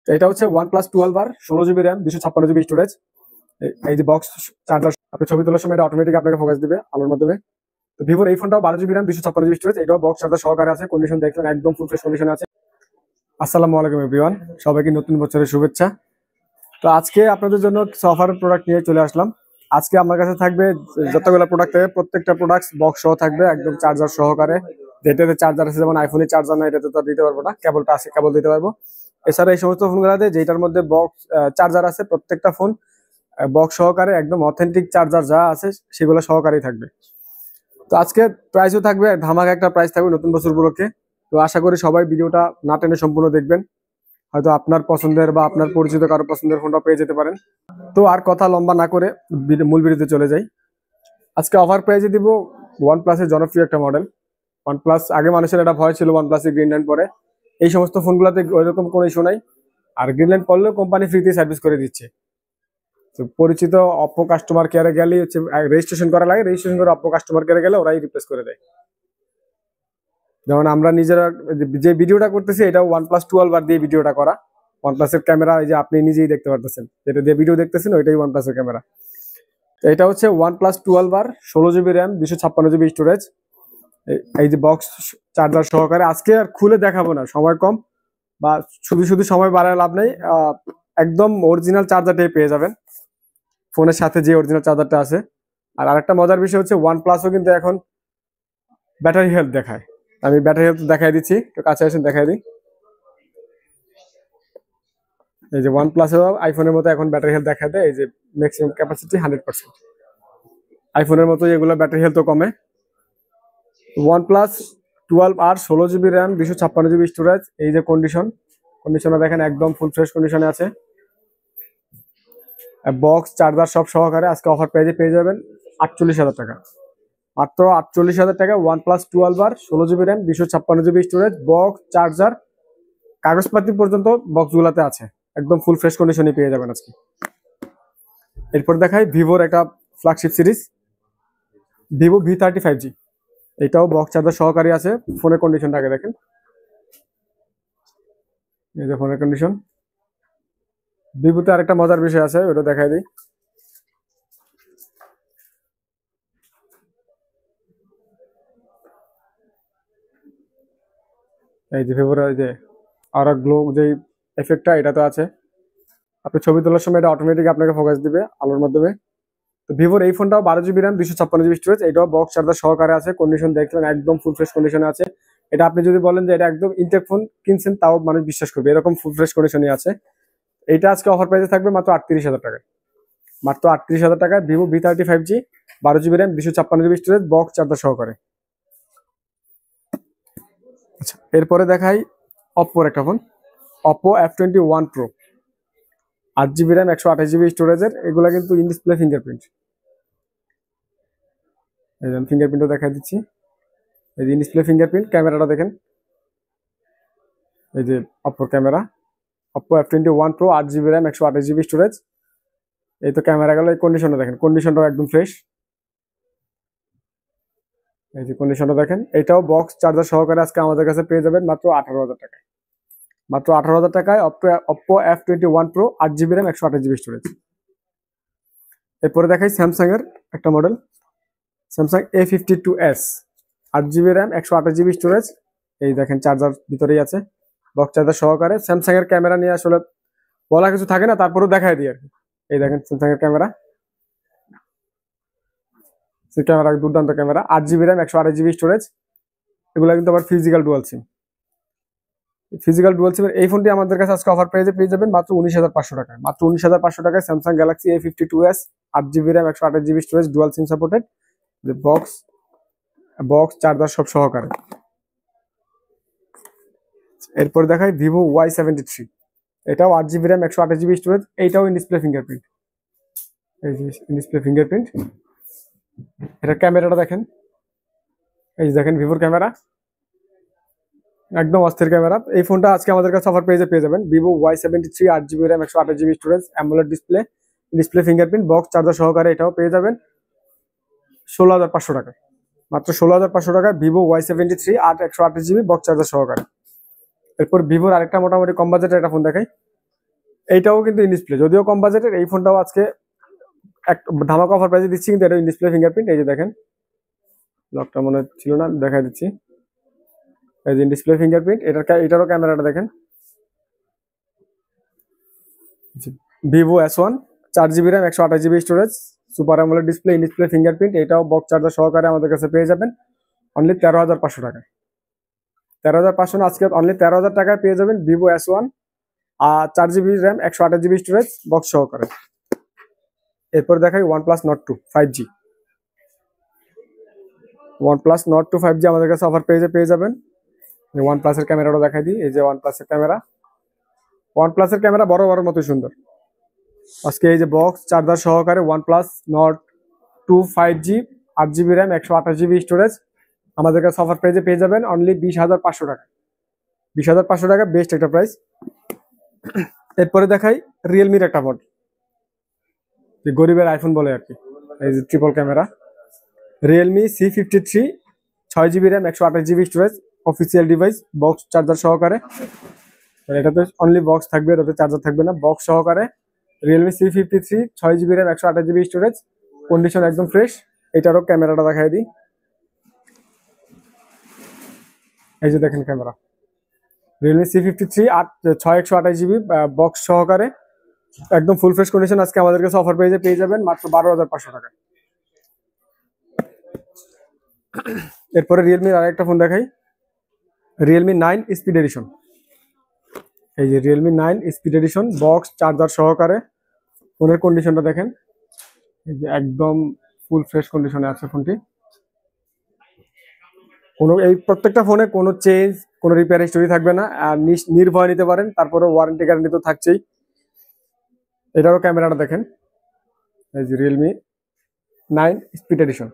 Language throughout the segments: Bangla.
তো এটা হচ্ছে OnePlus 12R 16 GB RAM 256 GB storage. এই যে বক্স চার্জার, আপনি ছবি তোলার সময় এটা অটোমেটিক আপনাকে ফোকাস দিবে আলোর মাধ্যমে। তো ভিভোর এই ফোনটাও 12 GB র্যাম 256 GB স্টোরেজ, এটাও বক্স চার্জার সহকারে আছে। কন্ডিশন দেখলেন একদম ফুল ফ্রেশ কন্ডিশনে আছে। আসসালামু আলাইকুম এভরিওয়ান, সবাইকে নতুন বছরের শুভেচ্ছা। তো আজকে আপনাদের জন্য অফার প্রোডাক্ট নিয়ে চলে আসলাম। আজকে আমার কাছে থাকবে যতগুলো প্রোডাক্ট থাকে প্রত্যেকটা প্রোডাক্ট বক্স সহ থাকবে, একদম চার্জার সহকারে। যেটাতে চার্জার আছে, যেমন আইফোনের চার্জার না, এটাতে তো দিতে পারবো না, কেবলটা আছে, কেবল দিতে পারবো। এছাড়া এই সমস্ত ফোনগুলোতে যেটার মধ্যে বক্স চার্জার আছে, প্রত্যেকটা ফোন বক্স সহকারে একদম অথেন্টিক চার্জার যা আছে সেগুলো সহকারেই থাকবে। তো আজকে প্রাইসও থাকবে ধামাকা একটা প্রাইস থাকবে নতুন বছর উপলক্ষে। তো আশা করি সবাই ভিডিওটা না টেনে সম্পূর্ণ দেখবেন, হয়তো আপনার পছন্দের বা আপনার পরিচিত কারো পছন্দের ফোনটা পেয়ে যেতে পারেন। তো আর কথা লম্বা না করে মূল ভিডিওতে চলে যাই। আজকে অফার প্রাইসে দিব OnePlus-এর জনপ্রিয় একটা মডেল। OnePlus আগে মানুষের একটা ভয় ছিল OnePlus-এর গ্রিন লাইন পরে, এই সমস্ত ফোনগুলোতে ওইরকম কোনো ইস্যু নাই। আর গ্রিন লাইন পড়লেও কোম্পানি ফ্রিতে সার্ভিস করে দিচ্ছে। তো পরিচিত অপ্পো কাস্টমার কেয়ারে গেলে হচ্ছে রেজিস্ট্রেশন করা লাগে, রেজিস্ট্রেশন করে অপ্পো কাস্টমার কেয়ারে গেলে ওরাই রিপ্লেস করে দেয়। যেমন আমরা নিজেরা যে ভিডিওটা করতেছি, এটা OnePlus 12R দিয়ে ভিডিওটা করা। OnePlus-এর ক্যামেরা এই যে আপনি নিজেই দেখতে পারতেছেন, যেটা দিয়ে ভিডিও দেখতেছেন ওইটাই OnePlus-এর ক্যামেরা। এটা হচ্ছে OnePlus 12R 16 GB RAM 256 GB storage. এই যে বক্স চার্জার সহকারে। আজকে আর খুলে দেখাবো না, সময় কম, বা শুধু শুধু সময় বাড়ায় লাভ নেই। একদম অরিজিনাল চার্জারটাই পেয়ে যাবেন ফোনের সাথে, যে অরিজিনাল চার্জারটা আছে। আর আরেকটা মজার বিষয় হচ্ছে OnePlus-ও কিন্তু এখন ব্যাটারি হেলথ দেখায়। আমি ব্যাটারি হেলথ দেখাই দিচ্ছি, একটু কাছে এসে দেখাই দিই। এই যে OnePlus-এও আইফোনের মতো এখন ব্যাটারি হেলথ দেখায় দেয়। এই যে ম্যাক্সিমাম ক্যাপাসিটি 100%, আইফোনের মতো এগুলো ব্যাটারি হেলথও কমে। OnePlus 12R 16 GB RAM 256 GB storage. এই যে কন্ডিশনে দেখেন একদম ফুল ফ্রেশ কন্ডিশনে আছে। বক্স চার্জার সব সহকারে আজকে অফার প্রাইসে পেয়ে যাবেন 48,000 টাকা, মাত্র 48,000 টাকা। OnePlus 12R 16 GB RAM 256 GB storage, box charger কাগজপাতি পর্যন্ত বক্সগুলোতে আছে, একদম ফুল ফ্রেশ কন্ডিশনে পেয়ে যাবেন আজকে। এরপর দেখাই ভিভোর একটা ফ্ল্যাগশিপ সিরিজ, ভিভো V35G। এটাও বক্স চার্জার সহকারী আছে। ফোনের কন্ডিশনটাকে দেখেন, এই যে ফোনের কন্ডিশন। ভিভোতে আরেকটা মজার বিষয় আছে, ওটা দেখাই দিই। এই যে ভিভোর এই যে আরা গ্লো যে এফেক্টটা, এটা তো আছে। আপনি ছবি তোলার সময় এটা অটোমেটিক আপনাকে ফোকাস দিবে আলোর মাধ্যমে। তো ভিভোর এই ফোনটাও 12 GB র্যাম 256 GB স্টোরেজ, এটাও বক্স চার্জার সহকারে আছে। কন্ডিশন দেখলেন একদম ফুল ফ্রেশ কন্ডিশনে আছে। এটা আপনি যদি বলেন যে এটা একদম ইনটেক ফোন কিনছেন, তাও মানুষ বিশ্বাস করবে, এরকম ফুল ফ্রেশ কন্ডিশনে আছে। এটা আজকে অফার প্রাইসে থাকবে মাত্র 38,000 টাকায়, মাত্র 38,000 টাকায় Vivo V35G 12 GB RAM 256 GB storage, box charger সহকারে। আচ্ছা, এরপরে দেখাই অপ্পোর একটা phone, Oppo F21 Pro 8 GB RAM 128 GB স্টোরেজের। এগুলা কিন্তু ইন ডিসপ্লে ফিঙ্গারপ্রিন্ট, এই যে ফিঙ্গারপ্রিন্টও দেখা দিচ্ছি। এই যে ইন ডিসপ্লে ফিঙ্গারপ্রিন্ট। ক্যামেরাটা দেখেন, এই যে অপ্পোর camera, Oppo F21 Pro 8 GB RAM 128 GB storage. এই তো ক্যামেরা গেল। এই কন্ডিশনটা দেখেন, কন্ডিশনটাও একদম ফ্রেশ। এই যে কন্ডিশনটা দেখেন। এটাও বক্স চার্জার সহকারে আজকে আমাদের কাছে পেয়ে যাবেন মাত্র 18,000 টাকায়, মাত্র 18,000 টাকায় Oppo F21 Pro 8 GB RAM 128 GB storage. এরপরে দেখাই স্যামসাং এর একটা model, Samsung A52s 8 GB RAM 128 GB storage. এই দেখেন চার্জার ভিতরেই আছে, বক্স চার্জার সহকারে। স্যামসাং এর ক্যামেরা নিয়ে আসলে বলা কিছু থাকে না, তারপরেও দেখাই দিই আর কি। এই দেখেন স্যামসাং এর ক্যামেরা, ক্যামেরা দুর্দান্ত camera. 8 GB RAM 128 GB storage. এগুলো কিন্তু আবার physical dual SIM, physical dual সিমের এই ফোনটি আমাদের কাছে আজকে অফার প্রাইসে পেয়ে যাবেন মাত্র 19,500 টাকায়, মাত্র 19,500 টাকায় Samsung Galaxy A52s 8 GB RAM 128 GB storage, dual SIM supported, box charger সব সহকারে। এরপর দেখাই ভিভো Y73, এটাও 8 GB র্যাম 128 GB স্টোরেজ। এইটাও ইন ডিসপ্লে ফিঙ্গারপ্রিন্ট, এই যে ইন ডিসপ্লে ফিঙ্গারপ্রিন্ট। এটার ক্যামেরাটা দেখেন, এই যে দেখেন ভিভোর ক্যামেরা, একদম অস্থির ক্যামেরা। এই ফোনটা আজকে আমাদের কাছে অফার পেজে পেয়ে যাবেন, Vivo Y73 8 GB RAM 128 GB storage, AMOLED display fingerprint, box charger সহকারে। এটাও পেয়ে যাবেন 16,500 টাকায়, মাত্র 16,500 টাকায় Vivo Y73 128 GB box charger সহকারে। এরপর ভিভোর আরেকটা মোটামুটি কম বাজেটের একটা ফোন দেখাই, এইটাও কিন্তু ইন ডিসপ্লে, যদিও কম বাজেটের। এই ফোনটাও আজকে এক ধামাকা অফার প্রাইসে দিচ্ছি, কিন্তু এটা ইন ডিসপ্লে ফিঙ্গারপ্রিন্ট। এই যে দেখেন, লকটা মনে ছিল না, দেখা দিচ্ছি। এই যে ইন ডিসপ্লে ফিঙ্গারপ্রিন্ট, এটারও ক্যামেরাটা দেখেন। Vivo S1, 4 GB RAM, 128 GB storage, super AMOLED display, in display fingerprint. এটাও বক্স চার্জার সহকারে আমাদের কাছে পেয়ে যাবেন অনলি 13,500 টাকায়। 13,500 আজকে অনলি 13,000 টাকায় পেয়ে যাবেন ভিভো S1 আর 4 GB RAM, 128 GB storage, box সহকারে। এরপর দেখাই OnePlus Nord 2 5G। OnePlus Nord 2 5G আমাদের কাছে অফার পেয়ে যাবেন। OnePlus এর ক্যামেরাটা দেখাই দিই। এই যে OnePlus এর ক্যামেরা, OnePlus এর ক্যামেরা বড় মতো সুন্দর। আজকে এই যে বক্স চার্জার সহকারে OnePlus Nord 2 5G, 8 GB RAM, 128 GB storage আমাদের কাছে অফার পেয়ে যাবেন অনলি 20,500 টাকা। 20,500 টাকা বেস্ট একটা প্রাইস। এরপরে দেখাই রিয়েলমির একটা মডেল, যে গরিবের আইফোন বলে আর কি। এই যে triple camera Realme C53, 6 GB RAM, 128 GB storage, official device, box charger সহকারে। এটাতে অনলি বক্স থাকবে, এটাতে চার্জার থাকবে না, বক্স সহকারে Realme C53, 6 GB RAM, 128 GB storage, condition একদম ফ্রেশ। এটারও ক্যামেরাটা দেখাই দিই। এই যে দেখেন camera, Realme C53 128 GB box সহকারে, একদম ফুল ফ্রেশ কন্ডিশন। আজকে আমাদের কাছে অফার পেয়ে যাবেন মাত্র 12,500 টাকা। এরপরে রিয়েলমির আরেকটা ফোন দেখাই, রিয়েলমি 9 স্পিড এডিশন। এই যে Realme 9 speed addition, box charger সহকারে। ফোনের কন্ডিশনটা দেখেন, এই যে একদম ফুল ফ্রেশ কন্ডিশনে আছে ফোনটি। এই প্রত্যেকটা ফোনে কোনো চেঞ্জ, কোনো রিপেয়ার হিস্টোরি থাকবে না, আর নির্ভয় নিতে পারেন। তারপরে ওয়ারেন্টি গ্যারান্টি তো থাকছেই। এটারও ক্যামেরাটা দেখেন, এই যে Realme 9 speed addition,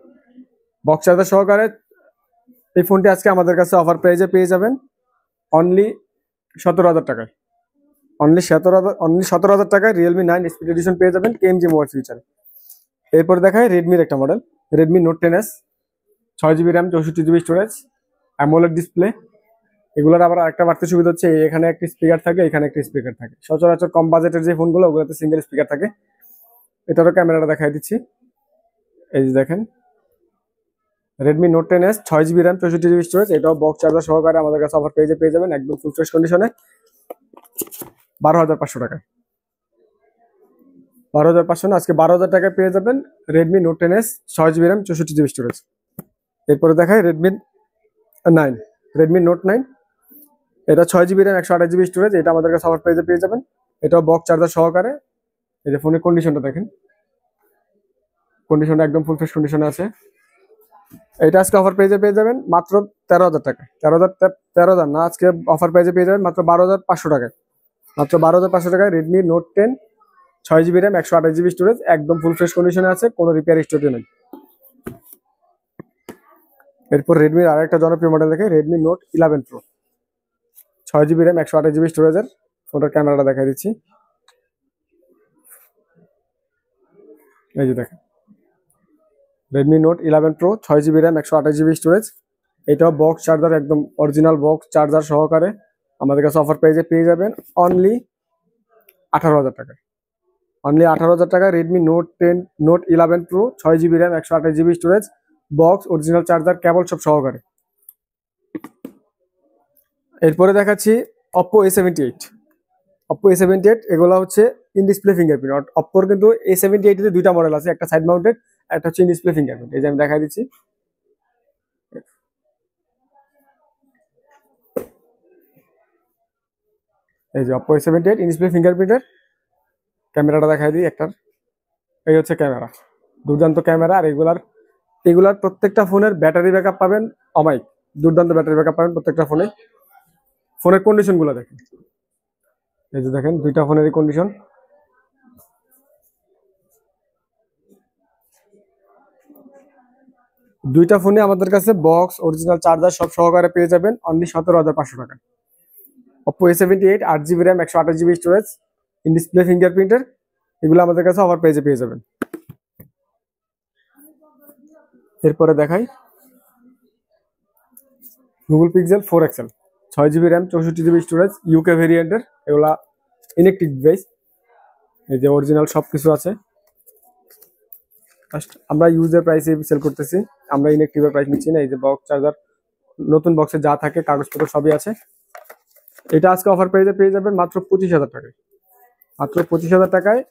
box charger সহকারে। এই ফোনটি আজকে আমাদের কাছে অফার পেয়ে যাবেন অনলি 17,000 টাকায়। অনলি 17,000 টাকায় রিয়েলমি 9 স্পিড এডিশন পেয়ে যাবেন কেএমজি মোবাইল ফিউচারে। এরপর দেখায় রেডমির একটা model, Redmi note 10s, 6 GB RAM, 64 GB storage, AMOLED display. এগুলোর আবার আরেকটা বাড়তি সুবিধা হচ্ছে, এখানে একটি স্পিকার থাকে, এখানে একটি স্পিকার থাকে। সচরাচর কম বাজেটের যে ফোনগুলো, ওগুলোতে সিঙ্গেল স্পিকার থাকে। এটারও ক্যামেরাটা দেখাই দিচ্ছি। এই যে দেখেন, Redmi note 10s, 6 GB RAM, 64 GB storage, এটাও বক্স চার্জার সহকারে আমাদের কাছে অফার পেয়ে যাবেন একদম ফুল ফ্রেশ কন্ডিশনে 12,500 টাকায়। 12,500 না, আজকে 12,000 টাকায় পেয়ে যাবেন Redmi note 10s, 6 GB RAM, 64 GB storage. এরপরে দেখাই রেডমি নোট 9। এটা 6 GB র্যাম, 128 GB স্টোরেজ, এটা আমাদের কাছে অফার পেয়ে যাবেন। এটাও বক্স চার্জার সহকারে। এই যে ফোনের কন্ডিশনটা দেখেন, কন্ডিশনটা একদম ফুল ফ্রেশ কন্ডিশনে আছে। এটা আজকে অফার পেয়ে যাবেন মাত্র 13,000 টাকায়। 13,000 না, আজকে অফার পেয়ে যাবেন মাত্র 12,500 টাকায়। মাত্র 12,500 টাকায় Redmi note 10, 6 GB RAM, 128 GB storage, একদম ফুল ফ্রেশ কন্ডিশনে আছে, কোনো রিপেয়ার হিস্টোরি নেই। এরপর রেডমির আরেকটা জনপ্রিয় মডেল দেখে, Redmi Note 11 Pro, 6 GB RAM, 128 GB স্টোরেজের। ফোনটার ক্যামেরাটা দেখাই দিচ্ছি। এই যে দেখেন, Redmi Note 11 Pro, 6 GB RAM, 128 GB storage, এটাও বক্স চার্জার, একদম অরিজিনাল বক্স চার্জার সহকারে আমাদের কাছে অফার পেয়ে যাবেন অনলি 18,000 টাকায়। অনলি 18,000 টাকায় Redmi Note 11 Pro, 6 GB RAM, 128 GB storage, box, original charger, cable সব সহকারে। এরপরে দেখাচ্ছি Oppo A78। Oppo A78 এগুলো হচ্ছে ইন ডিসপ্লে ফিঙ্গারপ্রিন্ট। Oppo কিন্তু A78 এর দুইটা মডেল আছে, একটা সাইড মাউন্টেড, একটা হচ্ছে ইন ডিসপ্লে ফিঙ্গারপ্রিন্ট। এই যে আমি দেখাই দিচ্ছি। এই যে Oppo A78 ইন ডিসপ্লে ফিঙ্গারপ্রিন্টের ক্যামেরাটা দেখাই দিই একটার। এই হচ্ছে ক্যামেরা, দুর্দান্ত ক্যামেরা। আর এগুলার প্রত্যেকটা ফোনের ব্যাটারি ব্যাকআপ পাবেন অমাইক, দুর্দান্ত ব্যাটারি ব্যাকআপ পাবেন প্রত্যেকটা ফোনে। ফোনের কন্ডিশন গুলো দেখেন, এই যে দেখেন দুইটা ফোনেরই কন্ডিশন। দুইটা ফোনে আমাদের কাছে বক্স, অরিজিনাল চার্জার সব সহকারে পেয়ে যাবেন অনলি 17,500 টাকা। Oppo A78, 8 GB RAM, 128 GB storage, in display ফিঙ্গারপ্রিন্টের, এগুলো আমাদের কাছে অফার পেয়ে যাবেন। এরপরে দেখাই Google Pixel 4 XL, 6 GB RAM, 64 GB storage, UK ভেরিয়েন্টের, এগুলা ইলেকট্রিক ডিভাইস। এই যে অরিজিনাল সবকিছু আছে। আমরা ইউজের প্রাইসে সেল করতেছি, আমরা ইনএক্টিভের প্রাইস নিচ্ছি না। এই যে বক্স চার্জার নতুন বক্সে যা থাকে কাগজপত্র সবই আছে। এটা আজকে অফার প্রাইসে পেয়ে যাবেন মাত্র 25,000 টাকায়। মাত্র 25,000 টাকায়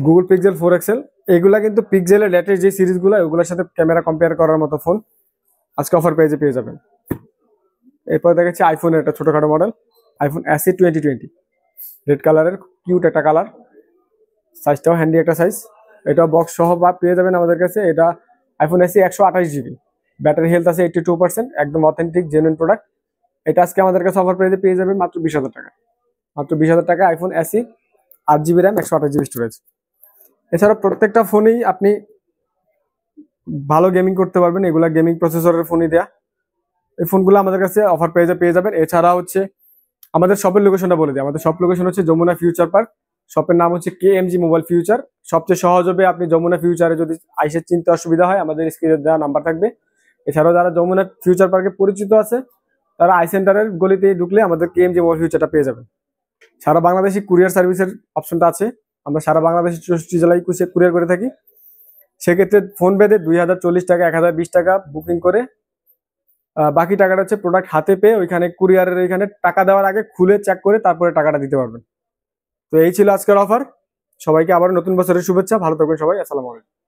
গুগল পিক্সেল 4 এক্সেল। এগুলা কিন্তু পিক্সেলের লেটেস্ট যে সিরিজগুলো ওগুলোর সাথে ক্যামেরা কম্পেয়ার করার মতো ফোন আজকে অফার প্রাইসে পেয়ে যাবেন। এরপর দেখাচ্ছি আইফোনের একটা ছোটখাটো মডেল, আইফোন SE 2020, রেড কালারের কিউট একটা কালার, সাইজটাও হ্যান্ডি একটা সাইজ। এটা বক্স সহ বা পেয়ে যাবেন আমাদের কাছে। এটা iPhone SE 128 GB, battery health আছে 82%, একদম অথেন্টিক জেনুইন প্রোডাক্ট। এটা আজকে আমাদের কাছে অফার প্রাইসে পেয়ে যাবেন মাত্র 20,000 টাকা। মাত্র 20,000 টাকা iPhone SE 8GB RAM 128GB storage. এছাড়া প্রত্যেকটা ফোনেই আপনি ভালো গেমিং করতে পারবেন, এগুলা গেমিং প্রসেসরের ফোনই দেয়া। এই ফোনগুলো আমাদের কাছে অফার প্রাইসে পেয়ে যাবেন। এছাড়া হচ্ছে আমাদের শপের লোকেশনটা বলে দিই। আমাদের শপ লোকেশন হচ্ছে যমুনা ফিউচার পার্ক। শপের নাম হচ্ছে KMG মোবাইল ফিউচার। সবচেয়ে সহজ হবে আপনি যমুনা ফিউচারে যদি আইসে চিনতে অসুবিধা হয় আমাদের স্ক্রিনে দেওয়া নাম্বার থাকবে। এছাড়াও যারা যমুনা ফিউচার পার্কে পরিচিত আছে তারা আই সেন্টারের গলিতে ঢুকলে আমাদের KMG মোবাইল ফিউচারটা পেয়ে যাবেন। সারা বাংলাদেশি কুরিয়ার সার্ভিসের অপশনটা আছে। আমরা সারা বাংলাদেশের 64 জেলায় কুরিয়ার করে থাকি। সেক্ষেত্রে ফোন বেঁধে 2,040 টাকা 1,020 টাকা বুকিং করে বাকি টাকাটা হচ্ছে প্রোডাক্ট হাতে পেয়ে ওইখানে কুরিয়ারের ওইখানে টাকা দেওয়ার আগে খুলে চেক করে তারপরে টাকাটা দিতে পারবেন। তো এই ছিল আজকের অফার। সবাইকে আবার নতুন বছরের শুভেচ্ছা। ভালো থাকবেন সবাই। আসসালামু আলাইকুম।